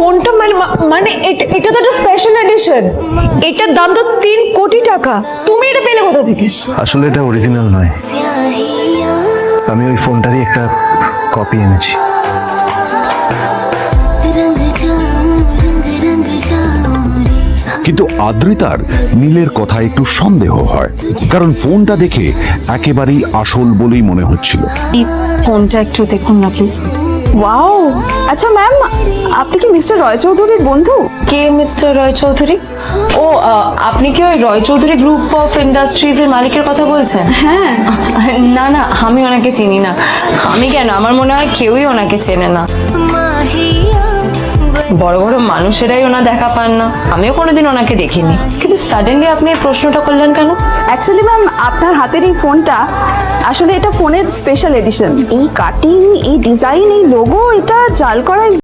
ফোনটা মানে এটা তো একটা স্পেশাল এডিশন, এটার দাম তো 3 কোটি টাকা। তুমি এটা পেলে কোথা থেকে? আসলে এটা অরিজিনাল নয়, আমি ওই ফোনটারই একটা কপি এনেছি। কিন্তু আদ্রিতার নীলের কথা একটু সন্দেহ হয়, কারণ ফোনটা দেখে একেবারেই আসল বলেই মনে হচ্ছিল। এই ফোনটা একটু দেখুন না প্লিজ। ওয়াও, আচ্ছা ম্যাম, আপনি কি মিস্টার রয় চৌধুরীর বন্ধু? কে মিস্টার রয় চৌধুরী? ও আপনি কি ওই রয় চৌধুরী গ্রুপ অফ ইন্ডাস্ট্রিজ এর মালিকের কথা বলছেন? হ্যাঁ। না না, আমি ওনাকে চিনি না। আমি কেন, আমার মনে হয় কেউই ওনাকে চেনে না। বড় বড় মানুষেরাই ওনা দেখা পান না, আমিও কোনোদিন ওনাকে দেখিনি। কিন্তু সাডেনলি আপনি এই প্রশ্নটা করলেন কেন? অ্যাকচুয়ালি ম্যাম, আপনার হাতের এই ফোনটা আসলে এটা ফোনের স্পেশাল এডিশন। এই কাটিং, এই ডিজাইন, এই লোগো, এটা জাল করা